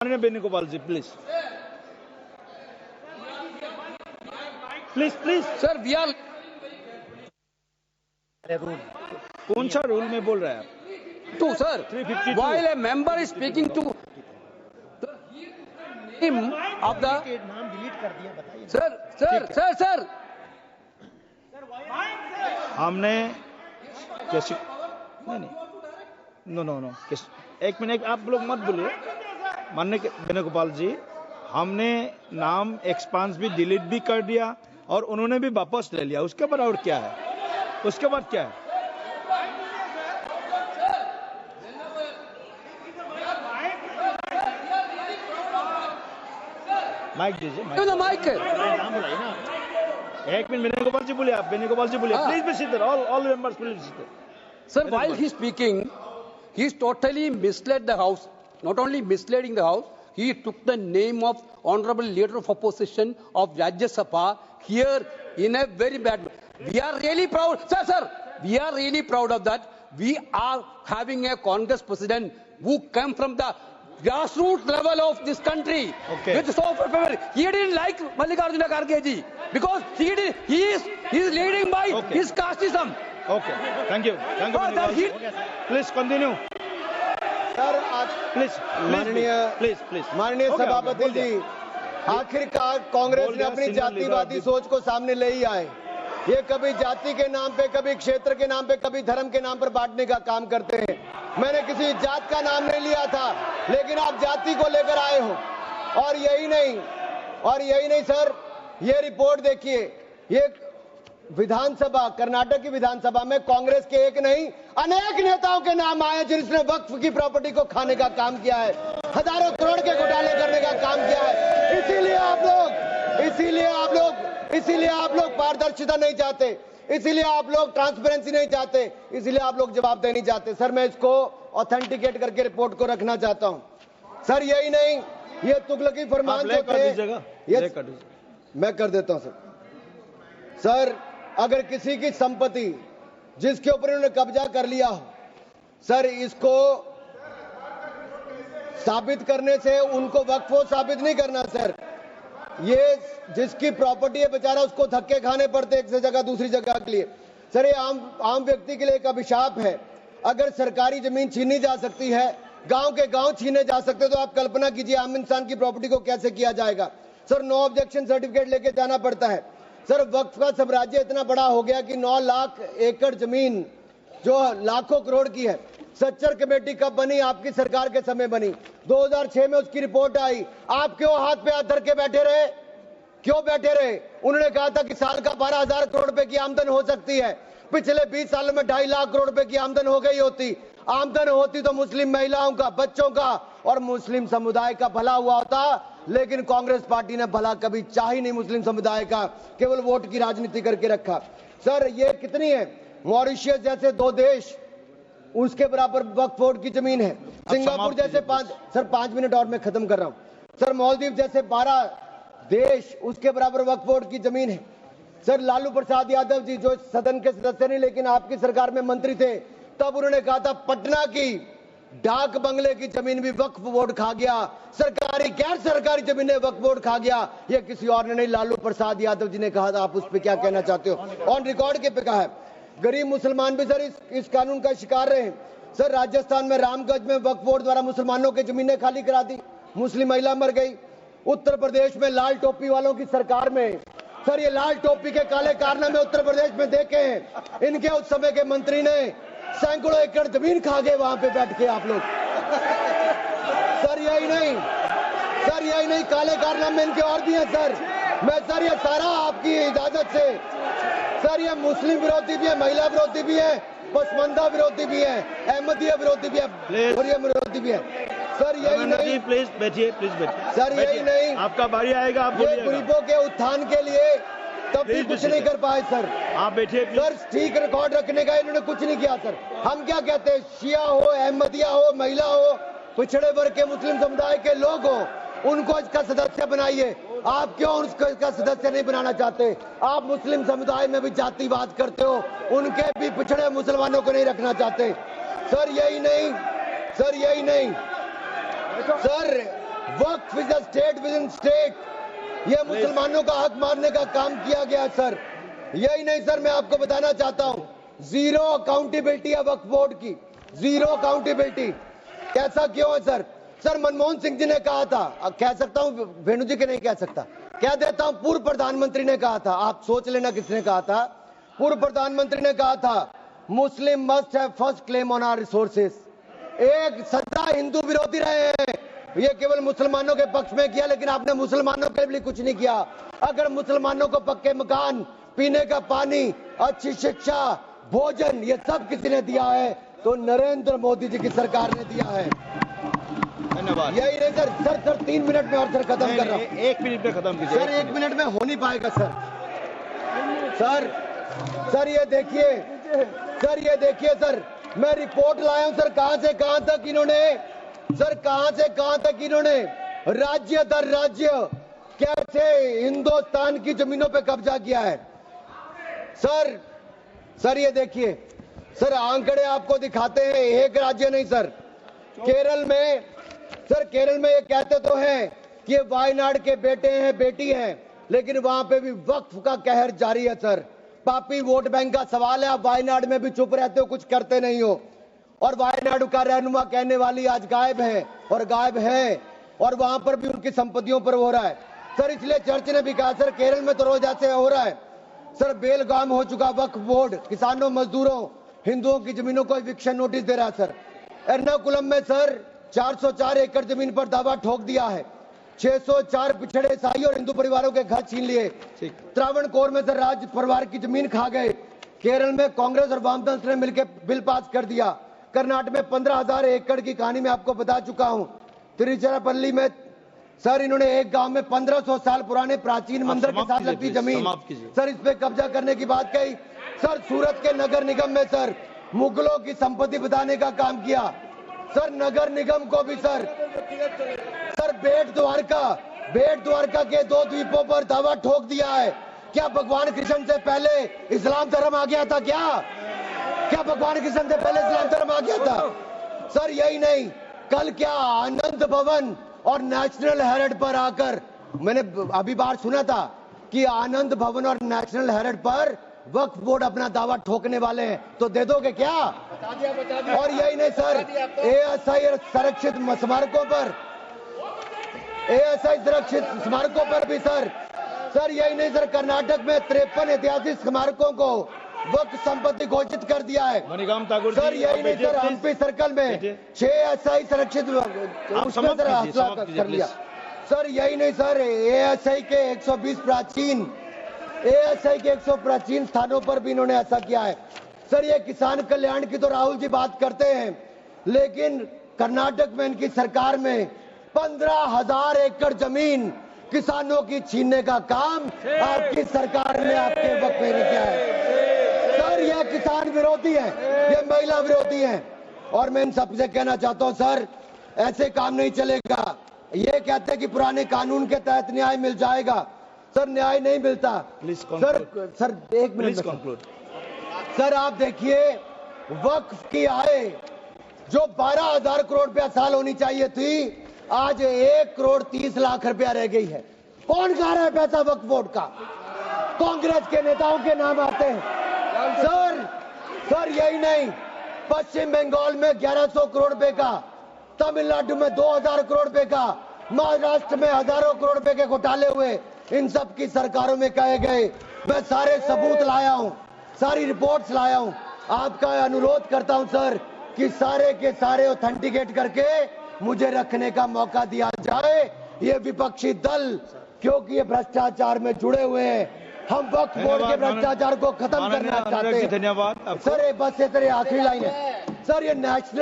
माननीय Venugopal ji please please please sir we are कौन सा रूल में बोल रहे हैं आप? To sir 352 while a member is speaking to him of the नाम डिलीट कर दिया, बताइए। सर हमने कैसे नहीं नो नो नो एक मिनट आप लोग मत बोलिए। माननीय वेणुगोपाल जी, हमने नाम एक्सपांस भी डिलीट भी कर दिया और उन्होंने भी वापस ले लिया। उसके बाद और क्या है? उसके बाद क्या है? माइक दीजिए। माइक नाम बुलाइए ना। एक मिनट वेणुगोपाल जी बोलिए। आप वेणुगोपाल जी बोलिए। Please be seated. All members please seated. sir while he is speaking he is totally misled the house, not only misleading the house, he took the name of honorable leader of opposition of Rajya Sabha here in a very bad way. We are really proud sir we are really proud of that. We are having a Congress president who came from the grassroots level of this country. Okay. With so favor. He didn't like Mallikarjuna Kharge ji because he is leading by Okay. his casteism. Okay thank you please continue sir आज please माननीय सभापति जी, आखिरकार कांग्रेस ने अपनी जातिवादी सोच को सामने ले ही आए। ये कभी जाति के नाम पे, कभी क्षेत्र के नाम पे, कभी धर्म के नाम पर बांटने का काम करते हैं। मैंने किसी जात का नाम नहीं लिया था, लेकिन आप जाति को लेकर आए हो। और यही नहीं सर, ये रिपोर्ट देखिए, ये विधानसभा, कर्नाटक की विधानसभा में कांग्रेस के एक नहीं अनेक नेताओं के नाम आए जिन्होंने वक्फ की प्रॉपर्टी को खाने का काम किया है, हजारों करोड़ के घोटाले करने का काम किया है। इसीलिए आप लोग पारदर्शिता नहीं चाहते, इसीलिए आप लोग ट्रांसपेरेंसी नहीं चाहते, इसीलिए आप लोग जवाबदेही नहीं चाहते। सर मैं इसको ऑथेंटिकेट करके रिपोर्ट को रखना चाहता हूं। सर यही नहीं, ये तुगलकी फरमान जो थे, मैं कर देता हूं सर, अगर किसी की संपत्ति जिसके ऊपर उन्होंने कब्जा कर लिया हो, सर इसको साबित करने से उनको वक्फ साबित नहीं करना सर। ये जिसकी प्रॉपर्टी है बेचारा, उसको धक्के खाने पड़ते एक से जगह दूसरी जगह के लिए। सर ये आम व्यक्ति के लिए एक अभिशाप है। अगर सरकारी जमीन छीनी जा सकती है, गांव के गांव छीने जा सकते, तो आप कल्पना कीजिए आम इंसान की प्रॉपर्टी को कैसे किया जाएगा। सर नो ऑब्जेक्शन सर्टिफिकेट लेके जाना पड़ता है। सर वक्फ का साम्राज्य इतना बड़ा हो गया कि 9 लाख एकड़ जमीन जो लाखों करोड़ की है। सच्चर कमेटी कब बनी? आपकी सरकार के समय बनी। 2006 में उसकी रिपोर्ट आई। आप क्यों हाथ पे हाथ धर के बैठे रहे? क्यों बैठे रहे? उन्होंने कहा था कि साल का 12,000 करोड़ रुपए की आमदन हो सकती है। पिछले 20 सालों में 2.5 लाख करोड़ रुपए की आमदन हो गई होती। आमदन होती तो मुस्लिम महिलाओं का, बच्चों का और मुस्लिम समुदाय का भला हुआ होता, लेकिन कांग्रेस पार्टी ने भला कभी चाह ही नहीं मुस्लिम समुदाय का, केवल वोट की राजनीति करके रखा। सर ये कितनी है? मॉरिशियस जैसे 2 देश, उसके बराबर वक्फ बोर्ड की जमीन है। सिंगापुर जैसे 5 मिनट और मैं खत्म कर रहा हूं। सर मालदीव जैसे 12 देश, उसके बराबर वक्फ बोर्ड की जमीन है। सर लालू प्रसाद यादव जी जो सदन के सदस्य नहीं लेकिन आपकी सरकार में मंत्री थे, तब उन्होंने कहा था पटना की डाक बंगले की जमीन भी वक्फ बोर्ड खा गया, सरकारी गैर सरकारी जमीनें वक्फ बोर्ड खा गया। ये किसी और ने नहीं, लालू प्रसाद यादव जी ने कहा था। आप उस पर क्या कहना चाहते हो? ऑन रिकॉर्ड के पे कहा है। गरीब मुसलमान भी सर इस कानून का शिकार रहे। सर राजस्थान में रामगंज में वक्फ बोर्ड द्वारा मुसलमानों की जमीनें खाली करा दी, मुस्लिम महिला मर गई। उत्तर प्रदेश में लाल टोपी वालों की सरकार में, सर ये लाल टोपी के काले कारनामे उत्तर प्रदेश में देखे हैं। इनके उस समय के मंत्री ने सैकड़ों एकड़ जमीन खा गए वहां पे बैठ के आप लोग। सर यही नहीं, काले कारनामे इनके और भी हैं सर। सर ये सारा आपकी इजाजत से, सर ये मुस्लिम विरोधी भी है, महिला विरोधी भी है, पसमंदा विरोधी भी है, अहमदिया विरोधी भी है, मुरियम विरोधी भी है। सर यही नहीं, प्लीज बैठिए सर यही नहीं, आपका बारी आएगा, आप ये गरीबों के उत्थान के लिए तब भी कुछ नहीं कर पाए सर। आप बैठिए सर ठीक रिकॉर्ड रखने का इन्होंने कुछ नहीं किया सर। हम क्या कहते हैं, शिया हो, अहमदिया हो, महिला हो, पिछड़े वर्ग के मुस्लिम समुदाय के लोग हो, उनको इसका सदस्य बनाइए। आप क्यों उसको इसका सदस्य नहीं बनाना चाहते? आप मुस्लिम समुदाय में भी जातिवाद करते हो, उनके भी पिछड़े मुसलमानों को नहीं रखना चाहते। सर यही नहीं, sir Waqf is a state with in state, ये मुसलमानों का हक मारने का काम किया गया सर। यही नहीं सर, मैं आपको बताना चाहता हूं, जीरो अकाउंटेबिलिटी है वक्फ बोर्ड की, जीरो अकाउंटेबिलिटी। कैसा क्यों है सर? सर मनमोहन सिंह जी ने कहा था, कह सकता हूं, वेणु जी के नहीं कह सकता, कह देता हूं, पूर्व प्रधानमंत्री ने कहा था, आप सोच लेना किसने कहा था। पूर्व प्रधानमंत्री ने कहा था, Muslim must have first claim on our resources. एक सदा हिंदू विरोधी रहे हैं, ये केवल मुसलमानों के पक्ष में किया, लेकिन आपने मुसलमानों के लिए कुछ नहीं किया। अगर मुसलमानों को पक्के मकान, पीने का पानी, अच्छी शिक्षा, भोजन, ये सब किसी ने दिया है तो नरेंद्र मोदी जी की सरकार ने दिया है। धन्यवाद। यही नहीं सर, सर 3 मिनट में और सर खत्म कर रहा हूँ। 1 मिनट में खत्म कीजिए सर 1 मिनट में हो नहीं पाएगा सर। सर ये देखिए, सर ये देखिए सर, मैं रिपोर्ट लाया हूं सर, कहां से कहां तक इन्होंने, सर कहां से कहां तक इन्होंने राज्य दर राज्य कैसे हिंदुस्तान की जमीनों पे कब्जा किया है। सर ये देखिए सर, आंकड़े आपको दिखाते हैं, एक राज्य नहीं सर, केरल में, सर केरल में ये कहते तो हैं कि ये वायनाड के बेटे हैं बेटी हैं, लेकिन वहां पे भी वक्फ का कहर जारी है सर। पापी वोट बैंक का सवाल है, आप वायनाड में भी चुप रहते हो, कुछ करते नहीं हो, और वायनाड का रहनुमा कहने वाली आज गायब है, और गायब है, और वहां पर भी उनकी संपत्तियों पर हो रहा है सर। इसलिए चर्च ने भी कहा सर, केरल में तो रोज ऐसे हो रहा है सर, बेलगाम हो चुका वक्फ बोर्ड, किसानों, मजदूरों, हिंदुओं की जमीनों को इविक्शन नोटिस दे रहा है सर। एर्नाकुलम में सर 404 एकड़ जमीन पर दावा ठोक दिया है, 604 पिछड़े ईसाई और हिंदू परिवारों के घर छीन लिए। त्रावणकोर में सर राज परिवार की जमीन खा गए। केरल में कांग्रेस और वामदल ने मिलकर बिल पास कर दिया। कर्नाटक में 15,000 एकड़ की कहानी मैं आपको बता चुका हूं। तिरुचिरापल्ली में सर इन्होंने एक गांव में 1500 साल पुराने प्राचीन मंदिर के साथ लगती जमीन सर, इस पे कब्जा करने की बात कही सर। सूरत के नगर निगम में सर मुगलों की संपत्ति बताने का काम किया सर। नगर निगम को भी सर बेट द्वारका के 2 द्वीपों पर दावा ठोक दिया है। क्या भगवान कृष्ण से पहले इस्लाम धर्म आ गया था? क्या भगवान कृष्ण से पहले इस्लाम धर्म आ गया था सर? यही नहीं, कल क्या आनंद भवन और नेशनल हेरिटेज पर आकर, मैंने अभी बार सुना था कि आनंद भवन और नेशनल हेरिटेज पर वक्फ बोर्ड अपना दावा ठोकने वाले हैं, तो दे दोगे क्या? बता दिया। और यही नहीं सर, एएसआई संरक्षित स्मारकों पर भी सर यही नहीं सर, कर्नाटक में 53 ऐतिहासिक स्मारकों को वक्फ संपत्ति घोषित कर दिया है सर। यही नहीं सर, हम्पी सर्कल में 6 एएसआई संरक्षित कर लिया सर। यही नहीं सर, एएसआई के 120 प्राचीन स्थानों पर भी इन्होंने ऐसा किया है सर। ये किसान कल्याण की तो राहुल जी बात करते हैं, लेकिन कर्नाटक में इनकी सरकार में 15,000 एकड़ जमीन किसानों की छीनने का काम आपकी सरकार ने आपके वक्त में किया है सर। ये किसान विरोधी है, ये महिला विरोधी है, और मैं इन सबसे कहना चाहता हूं सर, ऐसे काम नहीं चलेगा। ये कहते हैं कि पुराने कानून के तहत न्याय मिल जाएगा सर, न्याय नहीं मिलता सर 1 मिनट सर, आप देखिए वक्फ की आय जो 12,000 करोड़ रुपया साल होनी चाहिए थी, आज 1 करोड़ 30 लाख रुपया रह गई है। कौन खा रहा है पैसा वक्फ बोर्ड का? कांग्रेस के नेताओं के नाम आते हैं सर। यही नहीं, पश्चिम बंगाल में 1100 करोड़ रुपए का, तमिलनाडु में 2000 करोड़ रुपए का, महाराष्ट्र में हजारों करोड़ रुपए के घोटाले हुए, इन सब की सरकारों में कहे गए। मैं सारे सबूत लाया हूं, सारी रिपोर्ट्स लाया हूं। आपका अनुरोध करता हूं सर कि सारे के सारे ऑथेंटिकेट करके मुझे रखने का मौका दिया जाए। ये विपक्षी दल, क्योंकि ये भ्रष्टाचार में जुड़े हुए हैं, हम वक्फ बोर्ड के भ्रष्टाचार को खत्म करना चाहते हैं। धन्यवाद सर, बस ये आखिरी लाइन है सर, ये नेशनल